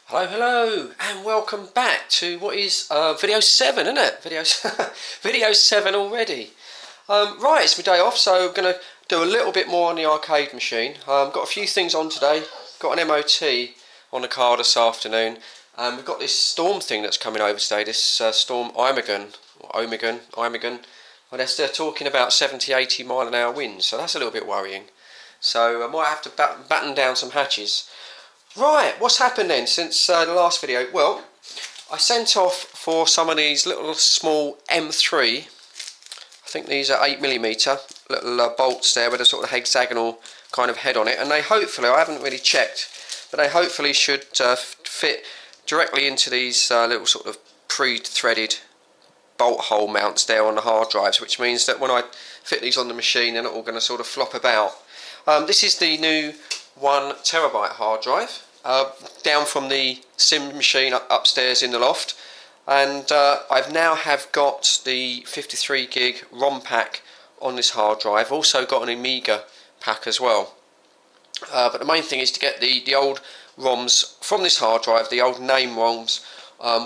Hello, and welcome back to what is video 7, isn't it? Video 7 already. Right, it's my day off, so I'm going to do a little bit more on the arcade machine. Got a few things on today. Got an MOT on the car this afternoon. We've got this storm thing that's coming over today, this storm Imagen. Well, they're talking about 70-80 mile an hour winds, so that's a little bit worrying. So I might have to batten down some hatches. Right, what's happened then since the last video? Well, I sent off for some of these little small M3, I think these are 8mm, little bolts there with a sort of hexagonal kind of head on it, and they hopefully, I haven't really checked, but they hopefully should fit directly into these little sort of pre-threaded bolt hole mounts there on the hard drives, which means that when I fit these on the machine they're not all going to sort of flop about. This is the new 1TB hard drive. Down from the sim machine upstairs in the loft, and I've now have got the 53 gig ROM pack on this hard drive. Also got an Amiga pack as well, but the main thing is to get the old ROMs from this hard drive, the old name ROMs,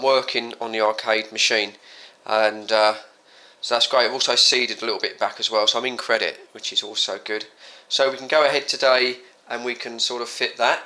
working on the arcade machine, and so that's great. I've also seeded a little bit back as well, so I'm in credit, which is also good. So we can go ahead today and we can sort of fit that.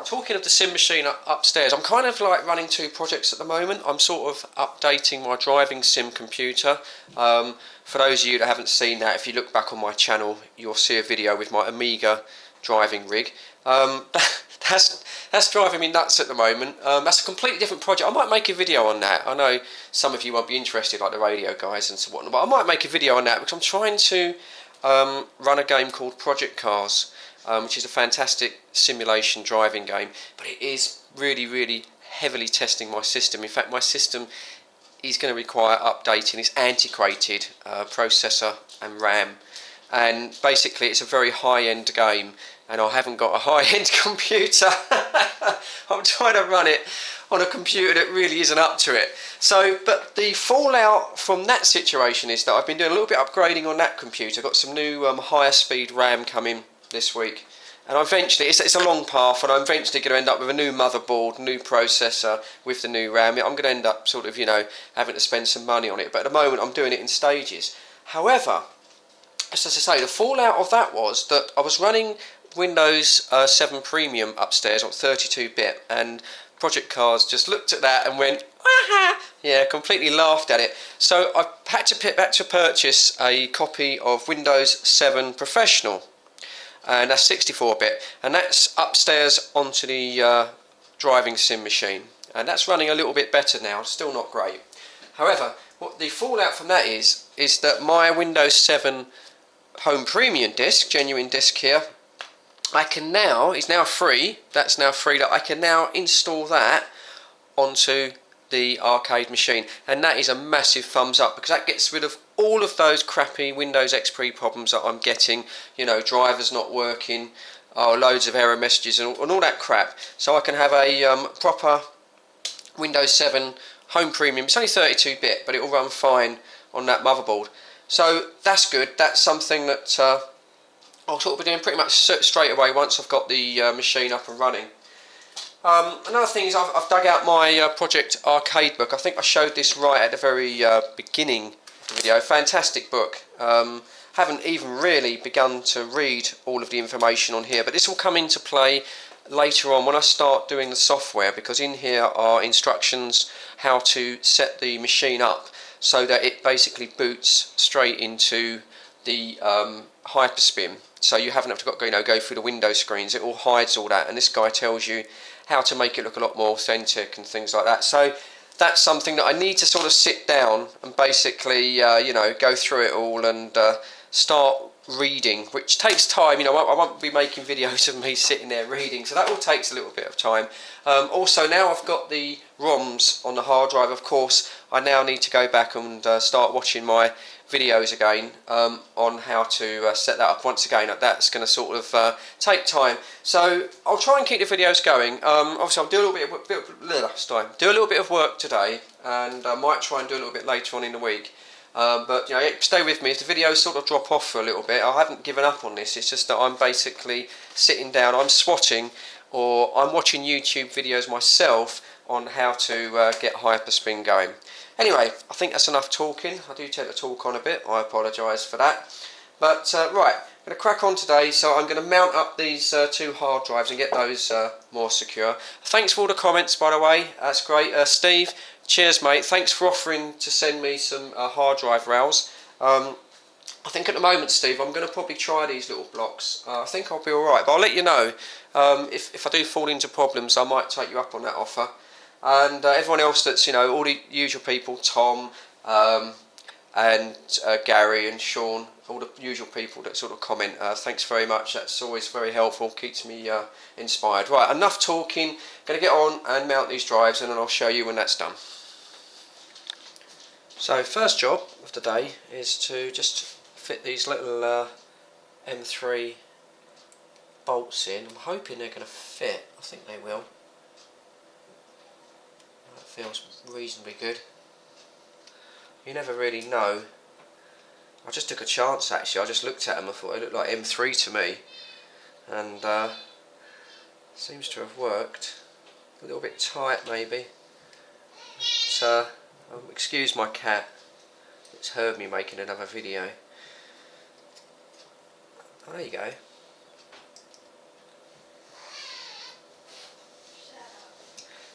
Talking of the sim machine upstairs, I'm kind of like running two projects at the moment. I'm sort of updating my driving sim computer. For those of you that haven't seen that, if you look back on my channel, you'll see a video with my Amiga driving rig. That's driving me nuts at the moment. That's a completely different project. I might make a video on that. I know some of you won't be interested, like the radio guys and so on, but I might make a video on that because I'm trying to run a game called Project Cars. Which is a fantastic simulation driving game, but it is really heavily testing my system. In fact, my system is going to require updating. It's antiquated processor and RAM, and basically it's a very high-end game, and I haven't got a high-end computer. I'm trying to run it on a computer that really isn't up to it. So, but the fallout from that situation is that I've been doing a little bit upgrading on that computer. Got some new higher speed RAM coming this week, and eventually it's a long path, and I'm eventually going to end up with a new motherboard, new processor with the new RAM. I'm going to end up sort of, you know, having to spend some money on it, but at the moment I'm doing it in stages. However, as I say, the fallout of that was that I was running Windows 7 Premium upstairs on 32-bit, and Project Cars just looked at that and went, aha! Yeah, completely laughed at it. So I had to purchase a copy of Windows 7 Professional, and that's 64-bit, and that's upstairs onto the driving sim machine, and that's running a little bit better now. Still not great. However, what the fallout from that is that my Windows 7 Home Premium disc, genuine disc here, is now free. That's now free. That I can now install that onto the arcade machine, and that is a massive thumbs up, because that gets rid of all of those crappy Windows XP problems that I'm getting, you know, drivers not working, loads of error messages and all that crap. So I can have a proper Windows 7 Home Premium. It's only 32-bit, but it will run fine on that motherboard. So that's good. That's something that I'll sort of be doing pretty much straight away once I've got the machine up and running. Another thing is I've dug out my Project Arcade book. I think I showed this right at the very beginning of the video. Fantastic book. Haven't even really begun to read all of the information on here, but this will come into play later on when I start doing the software, because in here are instructions how to set the machine up so that it basically boots straight into the hyperspin. So you haven't have to go through the window screens. It all hides all that, and this guy tells you how to make it look a lot more authentic and things like that. So that's something that I need to sort of sit down and basically go through it all and start reading, which takes time. I won't be making videos of me sitting there reading, so that all takes a little bit of time. Also, now I've got the ROMs on the hard drive, of course I now need to go back and start watching my videos again on how to set that up. Once again, that's going to sort of take time, so I'll try and keep the videos going. Obviously I'll do a little bit of work today, and I might try and do a little bit later on in the week. But stay with me. If the videos sort of drop off for a little bit, I haven't given up on this. It's just that I'm basically sitting down, I'm swatting or I'm watching YouTube videos myself on how to get hyperspin going. Anyway, I think that's enough talking. I do tend to talk on a bit, I apologise for that. But right, I'm going to crack on today, so I'm going to mount up these 2 hard drives and get those more secure. Thanks for all the comments, by the way, that's great. Steve, cheers mate, thanks for offering to send me some hard drive rails. I think at the moment, Steve, I'm going to probably try these little blocks. I think I'll be alright, but I'll let you know. If I do fall into problems, I might take you up on that offer. And everyone else that's, all the usual people, Tom and Gary and Sean, all the usual people that sort of comment, thanks very much, that's always very helpful, keeps me inspired. Right, enough talking, going to get on and mount these drives and then I'll show you when that's done. So first job of the day is to just fit these little M3 bolts in. I'm hoping they're going to fit, I think they will. Feels reasonably good. You never really know. I just took a chance actually. I just looked at them, I thought they looked like M3 to me, and seems to have worked. A little bit tight maybe. But, excuse my cat, it's heard me making another video. Oh, there you go.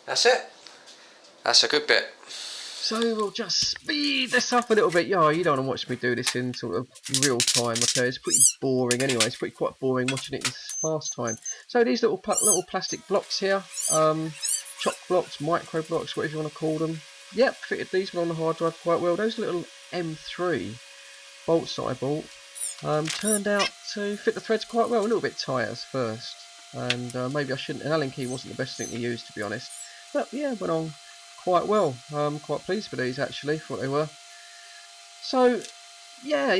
That's it. That's a good bit. So we'll just speed this up a little bit. Yeah, you don't want to watch me do this in sort of real time, okay? It's pretty boring anyway. It's quite boring watching it in fast time. So these little plastic blocks here, choc blocks, micro blocks, whatever you want to call them. Yep, fitted these one on the hard drive quite well. Those little M3 bolts that I bought turned out to fit the threads quite well. A little bit tight at first, and maybe I shouldn't. An Allen key wasn't the best thing to use, to be honest. But yeah, went on quite well. Quite pleased with these actually, for what they were. So yeah,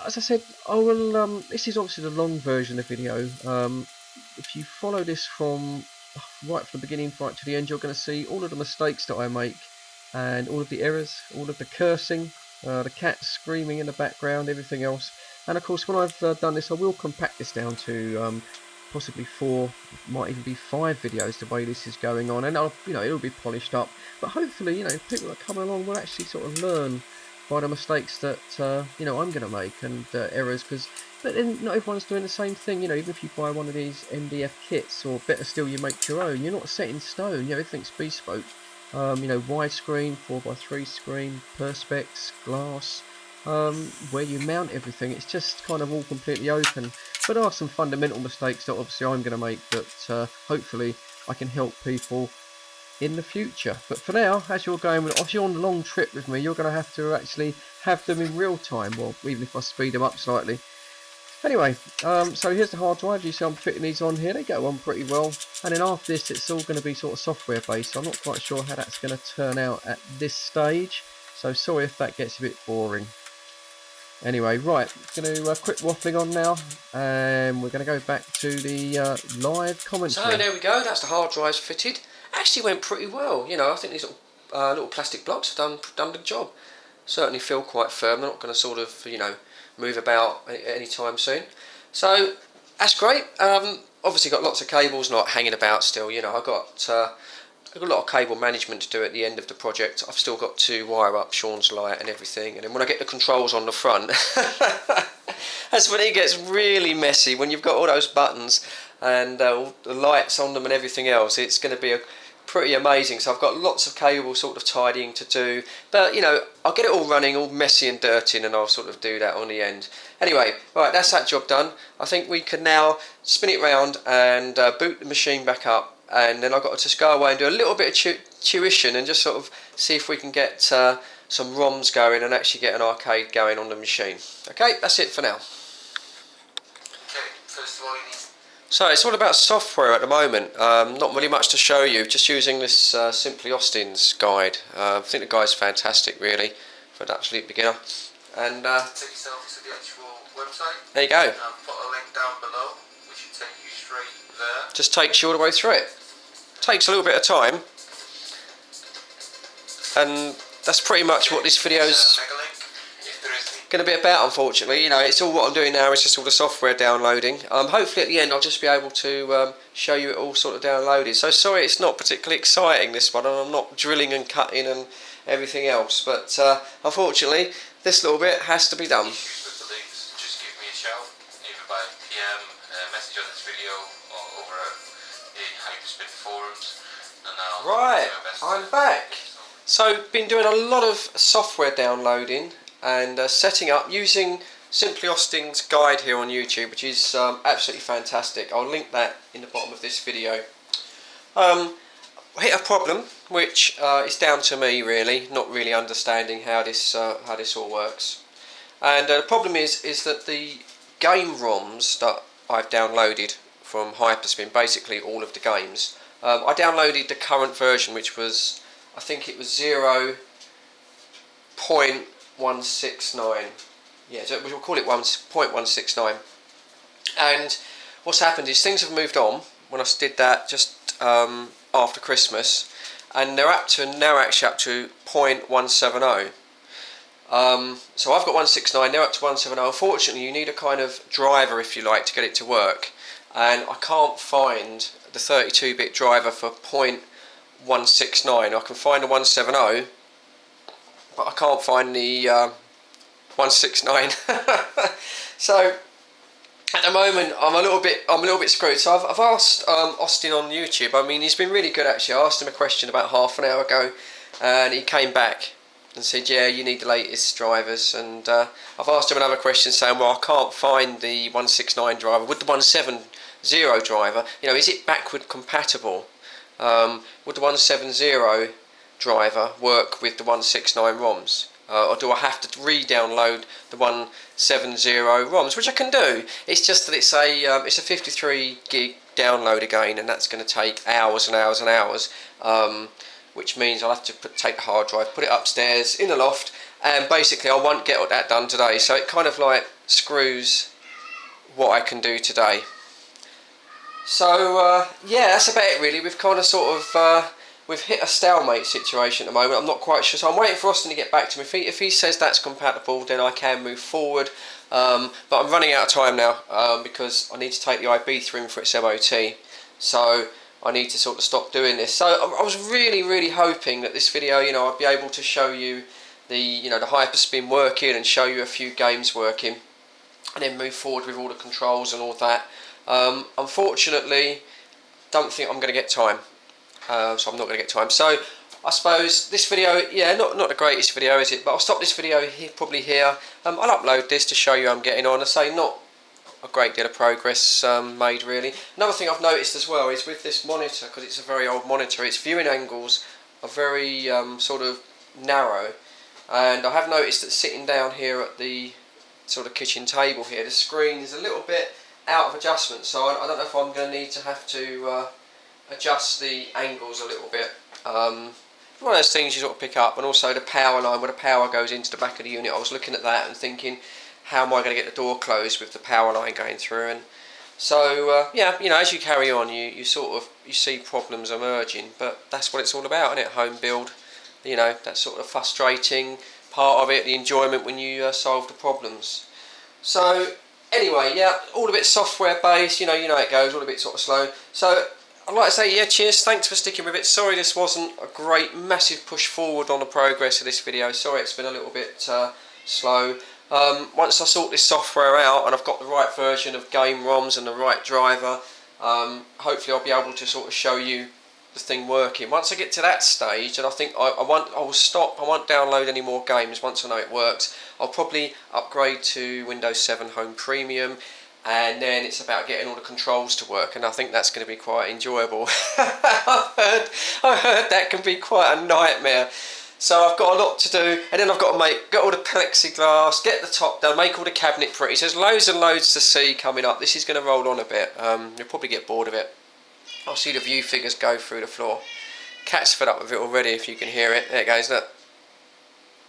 as I said, I will. This is obviously the long version of the video. If you follow this from right from the beginning right to the end, you're going to see all of the mistakes that I make, and all of the errors, all of the cursing, the cat screaming in the background, everything else. And of course, when I've done this, I will compact this down to possibly 4, might even be 5 videos the way this is going on, and it'll be polished up. But hopefully, people that come along will actually sort of learn by the mistakes that I'm going to make, and errors. But then not everyone's doing the same thing. Even if you buy one of these MDF kits, or better still, you make your own, you're not set in stone. Everything's bespoke. Widescreen, 4x3 screen, perspex, glass. Where you mount everything, it's just kind of all completely open. But there are some fundamental mistakes that obviously I'm going to make that hopefully I can help people in the future. But for now, as you're going, if you're on a long trip with me, you're going to have to actually have them in real time, well, even if I speed them up slightly. Anyway, so here's the hard drive. You see I'm fitting these on here, they go on pretty well. And then after this, it's all going to be sort of software based. So I'm not quite sure how that's going to turn out at this stage, so sorry if that gets a bit boring. Anyway, right, going to quit waffling on now, and we're going to go back to the live commentary. So there we go, that's the hard drives fitted. Actually went pretty well, I think these little plastic blocks have done the job. Certainly feel quite firm, they're not going to sort of, move about anytime soon. So, that's great. Obviously got lots of cables not hanging about still, I've got a lot of cable management to do at the end of the project. I've still got to wire up Sean's light and everything, and then when I get the controls on the front, that's when it gets really messy. When you've got all those buttons and all the lights on them and everything else, it's going to be pretty amazing. So I've got lots of cable sort of tidying to do, but I'll get it all running, all messy and dirty, and I'll sort of do that on the end. Anyway, right, that's that job done. I think we can now spin it round and boot the machine back up. And then I've got to just go away and do a little bit of tuition and just sort of see if we can get some ROMs going and actually get an arcade going on the machine. Okay, that's it for now. Okay, first of all you need... So it's all about software at the moment. Not really much to show you, just using this Simply Austin's guide. I think the guide's fantastic really for an absolute beginner. And take yourself to the actual website. There you go. I'll put a link down below which should take you straight there. Just takes you all the way through it. Takes a little bit of time, and that's pretty much what this video's going to be about, unfortunately. You know, it's all what I'm doing now is just all the software downloading. Hopefully at the end I'll just be able to show you it all sort of downloaded. So sorry it's not particularly exciting, this one, and I'm not drilling and cutting and everything else, but unfortunately this little bit has to be done. With the links, just give me a shout, either by PM, message on this video, or over at the Hyperspin forums, and I'll Right, I'm back. So been doing a lot of software downloading and setting up using Simply Austin's guide here on YouTube, which is absolutely fantastic. I'll link that in the bottom of this video. I hit a problem which is down to me really, not really understanding how this all works. And the problem is that the game ROMs that I've downloaded from Hyperspin, basically all of the games, I downloaded the current version, which was, I think it was 0.169. Yeah, so we'll call it 0.169. And what's happened is things have moved on when I did that just after Christmas, and they're now actually up to 0.170. So I've got 169, they're up to 170. Unfortunately, you need a kind of driver, if you like, to get it to work, and I can't find the 32-bit driver for 0.169. I can find the 170, but I can't find the 169. So at the moment I'm a little bit screwed. So I've asked Austin on YouTube. I mean, he's been really good actually. I asked him a question about half an hour ago, and he came back and said, yeah, you need the latest drivers. And I've asked him another question saying, well, I can't find the 169 driver. Would the 170 driver, you know, is it backward compatible? Would the 170 driver work with the 169 ROMs? Or do I have to re-download the 170 ROMs, which I can do. It's just that it's a 53 gig download again, and that's going to take hours and hours and hours, which means I'll have to take the hard drive, put it upstairs in the loft, and basically I won't get that done today. So it kind of like screws what I can do today. So yeah, that's about it really. We've kind of sort of we've hit a stalemate situation at the moment. I'm not quite sure, so I'm waiting for Austin to get back to me. If he says that's compatible, then I can move forward. But I'm running out of time now because I need to take the IB3 in for its MOT. So I need to sort of stop doing this. So I was really hoping that this video, you know, I'd be able to show you the Hyperspin working and show you a few games working, and then move forward with all the controls and all that. Unfortunately, don't think I'm going to get time. So I'm not going to get time. So I suppose this video, yeah, not the greatest video, is it? But I'll stop this video here, probably here. I'll upload this to show you how I'm getting on. I say not a great deal of progress made really. Another thing I've noticed as well is with this monitor, because it's a very old monitor, its viewing angles are very sort of narrow, and I have noticed that sitting down here at the sort of kitchen table here, the screen is a little bit out of adjustment. So I don't know if I'm going to need to have to adjust the angles a little bit. One of those things you sort of pick up. And also the power line, where the power goes into the back of the unit, I was looking at that and thinking, how am I going to get the door closed with the power line going through? And so yeah, you know, as you carry on, you see problems emerging, but that's what it's all about, isn't it? Home build, you know, that sort of frustrating part of it, the enjoyment when you solve the problems. So anyway, yeah, all a bit software based, you know how it goes, all a bit sort of slow. So I'd like to say, yeah, cheers, thanks for sticking with it. Sorry this wasn't a great, massive push forward on the progress of this video. Sorry it's been a little bit slow. Once I sort this software out and I've got the right version of game ROMs and the right driver, hopefully I'll be able to sort of show you the thing working. Once I get to that stage, and I think I will stop. I won't download any more games once I know it works. I'll probably upgrade to Windows 7 Home Premium, and then it's about getting all the controls to work, and I think that's going to be quite enjoyable. I heard that can be quite a nightmare. So I've got a lot to do, and then I've got to get all the plexiglass, get the top done, make all the cabinet pretty. So there's loads and loads to see coming up. This is going to roll on a bit. You'll probably get bored of it. I'll see the view figures go through the floor. Cat's fed up with it already, if you can hear it. There it goes, look.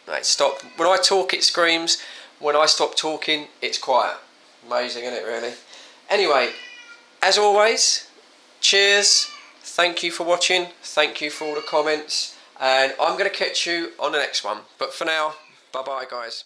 Right, stop. When I talk, it screams. When I stop talking, it's quiet. Amazing, isn't it, really? Anyway, as always, cheers. Thank you for watching. Thank you for all the comments. And I'm going to catch you on the next one. But for now, bye-bye, guys.